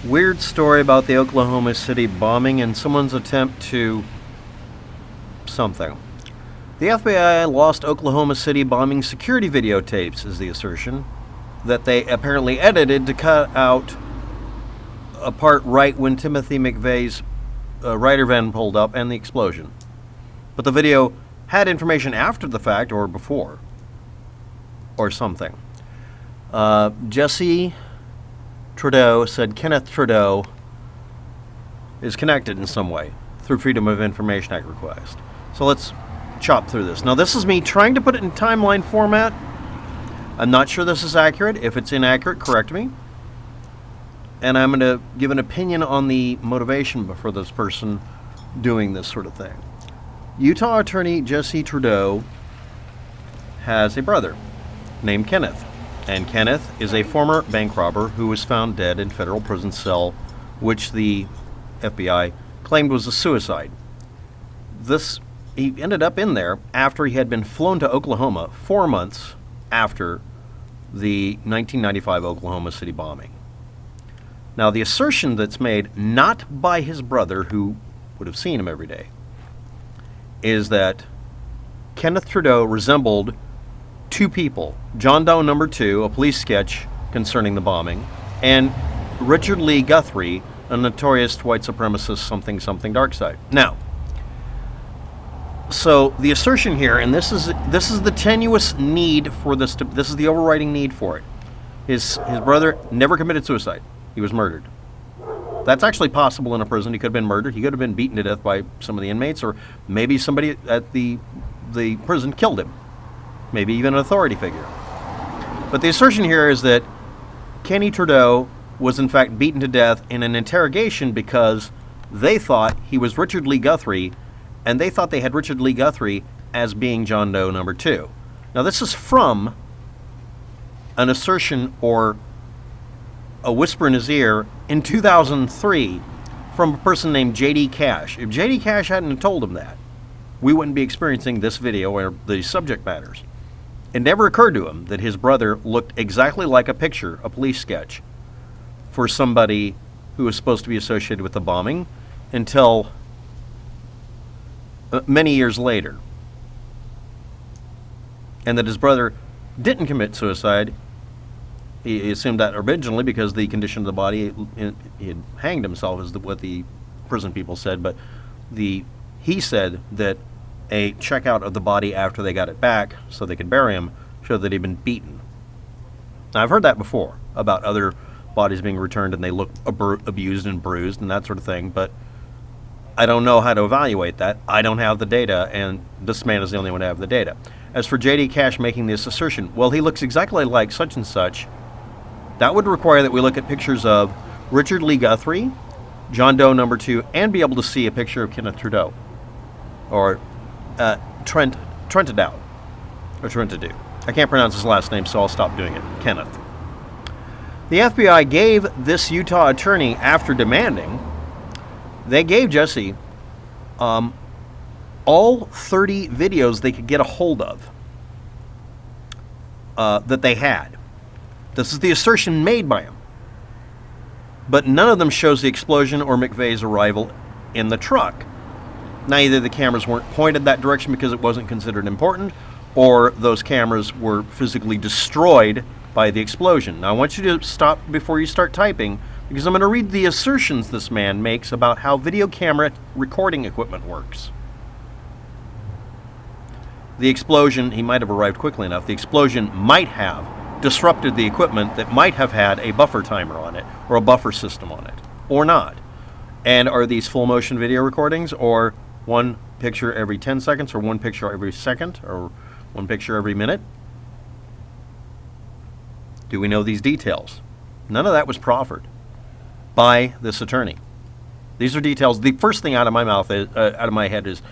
Weird story about the Oklahoma City bombing and someone's attempt to something. The FBI lost Oklahoma City bombing security videotapes, is the assertion, that they apparently edited to cut out a part right when Timothy McVeigh's rider van pulled up and the explosion. But the video had information after the fact or before, or something. Jesse Trentadue said Kenneth Trentadue is connected in some way through Freedom of Information Act request. So let's chop through this. Now, this is me trying to put it in timeline format. I'm not sure this is accurate. If it's inaccurate, correct me. And I'm going to give an opinion on the motivation for this person doing this sort of thing. Utah attorney Jesse Trentadue has a brother named Kenneth. And Kenneth is a former bank robber who was found dead in federal prison cell, which the FBI claimed was a suicide. He ended up in there after he had been flown to Oklahoma 4 months after the 1995 Oklahoma City bombing. Now, the assertion that's made, not by his brother, who would have seen him every day, is that Kenneth Trentadue resembled two people, John Doe number 2, a police sketch concerning the bombing, and Richard Lee Guthrie, a notorious white supremacist something dark side. Now, so the assertion here, and this is the tenuous need for this. This is the overriding need for it. His brother never committed suicide. He was murdered. That's actually possible in a prison. He could have been murdered. He could have been beaten to death by some of the inmates, or maybe somebody at the prison killed him. Maybe even an authority figure. But the assertion here is that Kenny Trentadue was in fact beaten to death in an interrogation because they thought he was Richard Lee Guthrie, and they thought they had Richard Lee Guthrie as being John Doe number 2. Now, this is from an assertion or a whisper in his ear in 2003 from a person named J.D. Cash. If J.D. Cash hadn't told him that, we wouldn't be experiencing this video or the subject matters. It never occurred to him that his brother looked exactly like a picture, a police sketch, for somebody who was supposed to be associated with the bombing until many years later. And that his brother didn't commit suicide. He assumed that originally because the condition of the body, he had hanged himself, is what the prison people said, but he said that a checkout of the body after they got it back so they could bury him showed that he'd been beaten. Now, I've heard that before about other bodies being returned and they look abused and bruised and that sort of thing, but I don't know how to evaluate that. I don't have the data, and this man is the only one to have the data. As for J.D. Cash making this assertion, well, he looks exactly like such and such. That would require that we look at pictures of Richard Lee Guthrie, John Doe number 2, and be able to see a picture of Kenneth Trentadue, or Trentadue, or Trentadue. I can't pronounce his last name, so I'll stop doing it. Kenneth. The FBI gave this Utah attorney, after demanding, they gave Jesse all 30 videos they could get a hold of that they had. This is the assertion made by him. But none of them shows the explosion or McVeigh's arrival in the truck. Now, either the cameras weren't pointed that direction because it wasn't considered important, or those cameras were physically destroyed by the explosion. Now, I want you to stop before you start typing, because I'm going to read the assertions this man makes about how video camera recording equipment works. The explosion, he might have arrived quickly enough, the explosion might have disrupted the equipment that might have had a buffer timer on it, or a buffer system on it, or not. And are these full motion video recordings, or one picture every 10 seconds, or one picture every second, or one picture every minute? Do we know these details? None of that was proffered by this attorney. These are details. The first thing out of my mouth, out of my head is,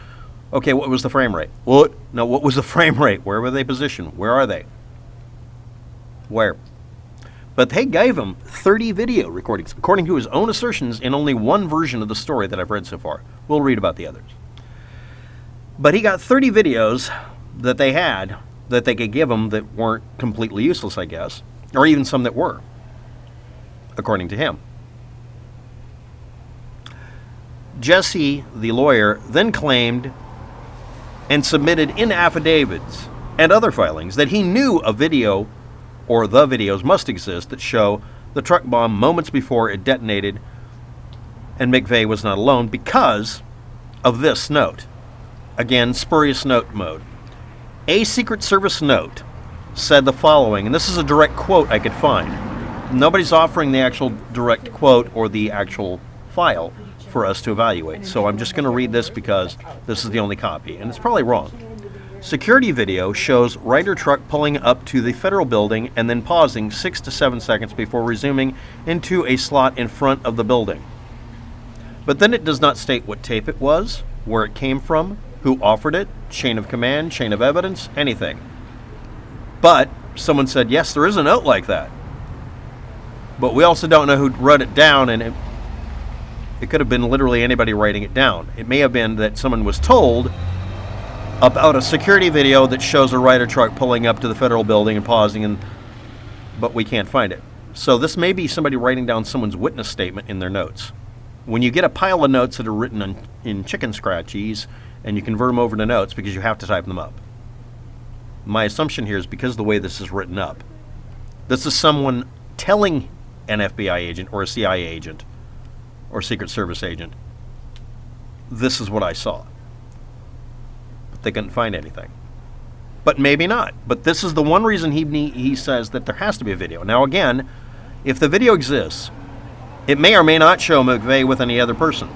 okay, what was the frame rate? What? No, what was the frame rate? Where were they positioned? Where are they? Where? But they gave him 30 video recordings, according to his own assertions, in only one version of the story that I've read so far. We'll read about the others. But he got 30 videos that they had that they could give him that weren't completely useless, I guess, or even some that were, according to him. Jesse, the lawyer, then claimed and submitted in affidavits and other filings that he knew a video, or the videos must exist, that show the truck bomb moments before it detonated, and McVeigh was not alone because of this note. Again, spurious note mode. A Secret Service note said the following, and this is a direct quote I could find. Nobody's offering the actual direct quote or the actual file for us to evaluate, so I'm just going to read this because this is the only copy, and it's probably wrong. Security video shows Ryder truck pulling up to the federal building and then pausing 6 to 7 seconds before resuming into a slot in front of the building. But then it does not state what tape it was, where it came from, who offered it, chain of command, chain of evidence, anything. But someone said, yes, there is a note like that. But we also don't know who wrote it down, and it could have been literally anybody writing it down. It may have been that someone was told about a security video that shows a Ryder truck pulling up to the federal building and pausing, but we can't find it. So this may be somebody writing down someone's witness statement in their notes. When you get a pile of notes that are written in chicken scratchies and you convert them over to notes because you have to type them up. My assumption here is because of the way this is written up, this is someone telling an FBI agent or a CIA agent or Secret Service agent, this is what I saw. But they couldn't find anything. But maybe not. But this is the one reason he says that there has to be a video. Now again, if the video exists, it may or may not show McVeigh with any other person.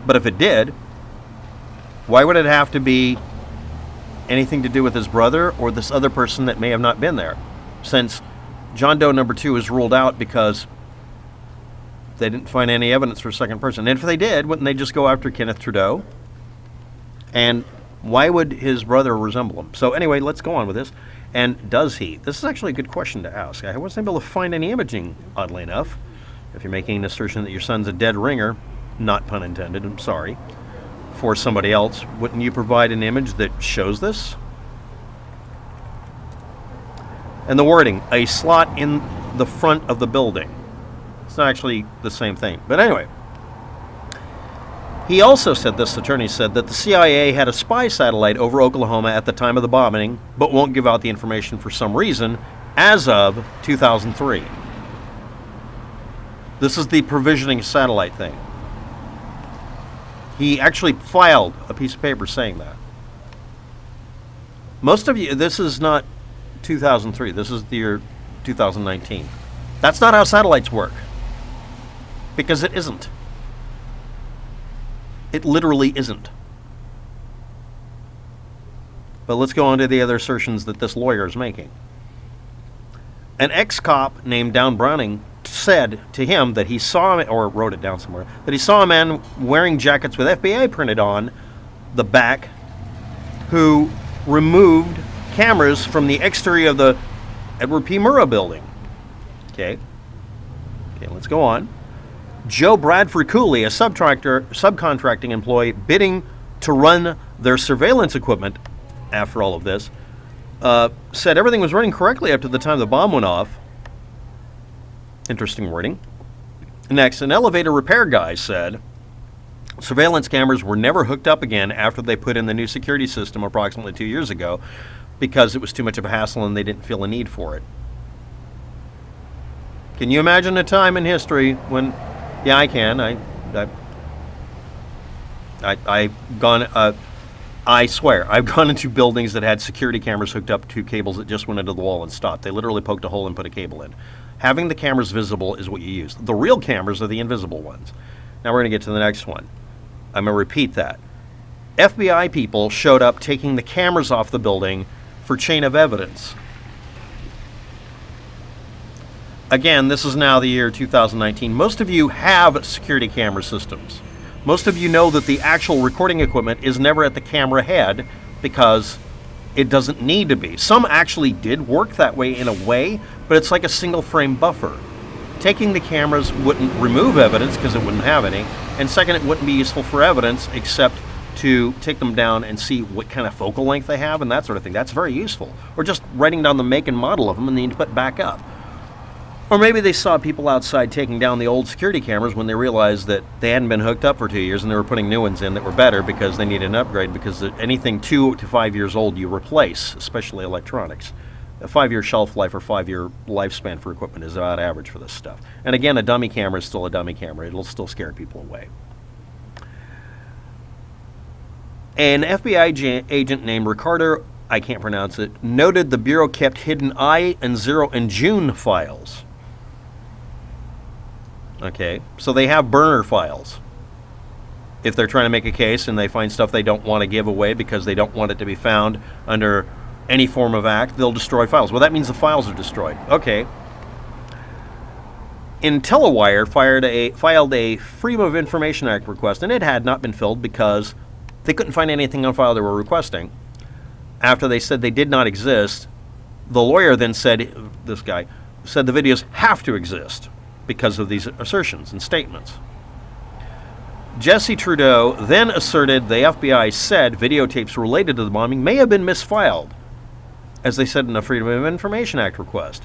But if it did, why would it have to be anything to do with his brother or this other person that may have not been there? Since John Doe number 2 is ruled out because they didn't find any evidence for a second person. And if they did, wouldn't they just go after Kenneth Trentadue? And why would his brother resemble him? So anyway, let's go on with this. And does he? This is actually a good question to ask. I wasn't able to find any imaging, oddly enough. If you're making an assertion that your son's a dead ringer, not pun intended, I'm sorry, for somebody else, wouldn't you provide an image that shows this? And the wording, a slot in the front of the building. It's not actually the same thing. But anyway, he also said, this attorney said, that the CIA had a spy satellite over Oklahoma at the time of the bombing, but won't give out the information for some reason, as of 2003. This is the provisioning satellite thing. He actually filed a piece of paper saying that. Most of you, this is not 2003. This is the year 2019. That's not how satellites work. Because it isn't. It literally isn't. But let's go on to the other assertions that this lawyer is making. An ex-cop named Down Browning said to him that he saw, or wrote it down somewhere, that he saw a man wearing jackets with FBI printed on the back who removed cameras from the exterior of the Edward P. Murrah building. Okay, let's go on. Joe Bradford Cooley, a subcontracting employee bidding to run their surveillance equipment after all of this, said everything was running correctly up to the time the bomb went off. Interesting wording. Next, an elevator repair guy said surveillance cameras were never hooked up again after they put in the new security system approximately 2 years ago because it was too much of a hassle and they didn't feel a need for it. Can you imagine a time in history when... Yeah, I can. I swear, I've gone into buildings that had security cameras hooked up to cables that just went into the wall and stopped. They literally poked a hole and put a cable in. Having the cameras visible is what you use. The real cameras are the invisible ones. Now we're going to get to the next one. I'm going to repeat that. FBI people showed up taking the cameras off the building for chain of evidence. Again, this is now the year 2019. Most of you have security camera systems. Most of you know that the actual recording equipment is never at the camera head because it doesn't need to be. Some actually did work that way in a way, but it's like a single frame buffer. Taking the cameras wouldn't remove evidence because it wouldn't have any, and second, it wouldn't be useful for evidence except to take them down and see what kind of focal length they have and that sort of thing. That's very useful. Or just writing down the make and model of them and then you put back up. Or maybe they saw people outside taking down the old security cameras when they realized that they hadn't been hooked up for 2 years and they were putting new ones in that were better because they needed an upgrade, because anything 2 to 5 years old you replace, especially electronics. A 5-year shelf life or 5-year lifespan for equipment is about average for this stuff. And again, a dummy camera is still a dummy camera. It'll still scare people away. An FBI agent named Ricardo, I can't pronounce it, noted the Bureau kept hidden I and 0 and June files. Okay, so they have burner files. If they're trying to make a case and they find stuff they don't want to give away because they don't want it to be found under any form of act, they'll destroy files. Well, that means the files are destroyed. Okay. IntelliWire filed a Freedom of Information Act request, and it had not been filled because they couldn't find anything on file they were requesting. After they said they did not exist, the lawyer then said, this guy, said the videos have to exist because of these assertions and statements. Jesse Trudeau then asserted the FBI said videotapes related to the bombing may have been misfiled, as they said in the Freedom of Information Act request.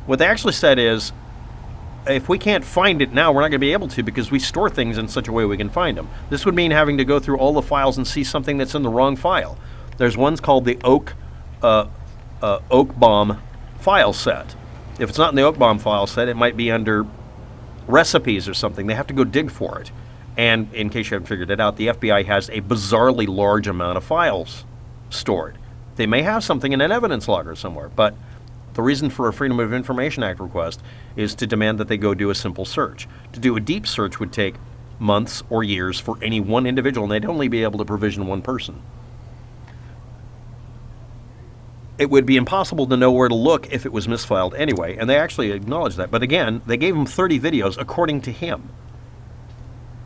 What they actually said is, if we can't find it now, we're not going to be able to because we store things in such a way we can find them. This would mean having to go through all the files and see something that's in the wrong file. There's ones called the Oak Bomb file set. If it's not in the Oak Bomb file set, it might be under recipes or something. They have to go dig for it. And in case you haven't figured it out, the FBI has a bizarrely large amount of files stored. They may have something in an evidence logger somewhere, but the reason for a Freedom of Information Act request is to demand that they go do a simple search. To do a deep search would take months or years for any one individual, and they'd only be able to provision one person. It would be impossible to know where to look if it was misfiled anyway, and they actually acknowledged that. But again, they gave him 30 videos according to him.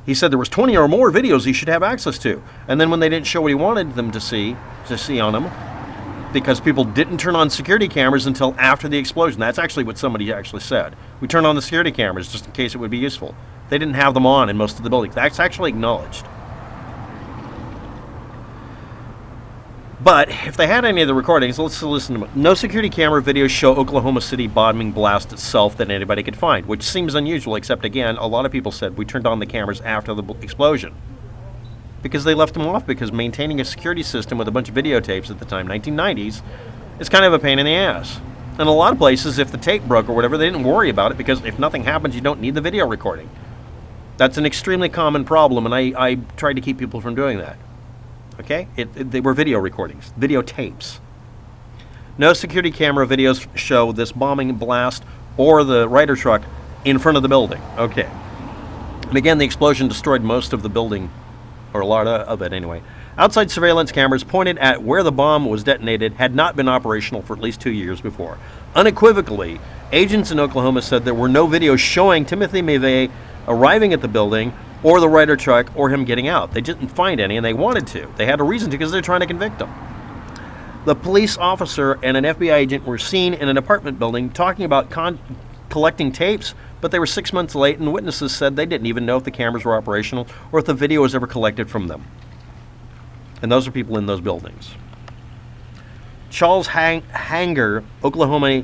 He said there was 20 or more videos he should have access to. And then when they didn't show what he wanted them to see on them, because people didn't turn on security cameras until after the explosion. That's actually what somebody actually said. We turned on the security cameras just in case it would be useful. They didn't have them on in most of the buildings. That's actually acknowledged. But if they had any of the recordings, let's listen to them. No security camera videos show Oklahoma City bombing blast itself that anybody could find, which seems unusual, except again, a lot of people said we turned on the cameras after the explosion. Because they left them off, because maintaining a security system with a bunch of videotapes at the time, 1990s, is kind of a pain in the ass. And a lot of places, if the tape broke or whatever, they didn't worry about it, because if nothing happens, you don't need the video recording. That's an extremely common problem, and I tried to keep people from doing that. Okay? They were video recordings, videotapes. No security camera videos show this bombing blast or the Ryder truck in front of the building. Okay. And again, the explosion destroyed most of the building, or a lot of it anyway. Outside surveillance cameras pointed at where the bomb was detonated had not been operational for at least 2 years before. Unequivocally, agents in Oklahoma said there were no videos showing Timothy McVeigh arriving at the building or the Ryder truck or him getting out. They didn't find any, and they wanted to. They had a reason to because they're trying to convict him. The police officer and an FBI agent were seen in an apartment building talking about collecting tapes, but they were 6 months late, and witnesses said they didn't even know if the cameras were operational or if the video was ever collected from them. And those are people in those buildings. Charles Hanger, Oklahoma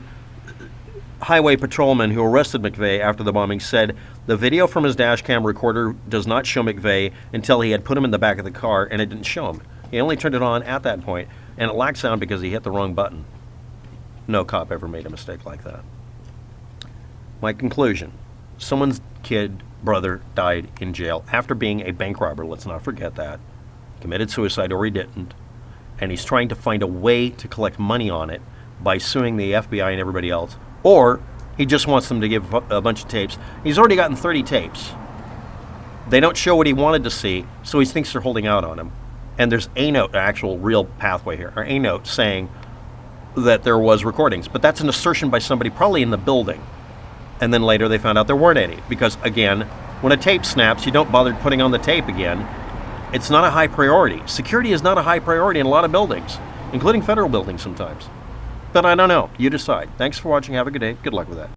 highway patrolman who arrested McVeigh after the bombing, said the video from his dash cam recorder does not show McVeigh until he had put him in the back of the car, and it didn't show him. He only turned it on at that point, and it lacked sound because he hit the wrong button. No cop ever made a mistake like that. My conclusion: someone's kid, brother, died in jail after being a bank robber. Let's not forget that. Committed suicide, or he didn't. And he's trying to find a way to collect money on it by suing the FBI and everybody else. Or he just wants them to give a bunch of tapes. He's already gotten 30 tapes. They don't show what he wanted to see, so he thinks they're holding out on him. And there's a note, actual real pathway here, or a note saying that there was recordings. But that's an assertion by somebody probably in the building. And then later they found out there weren't any. Because, again, when a tape snaps, you don't bother putting on the tape again. It's not a high priority. Security is not a high priority in a lot of buildings, including federal buildings sometimes. But I don't know. You decide. Thanks for watching. Have a good day. Good luck with that.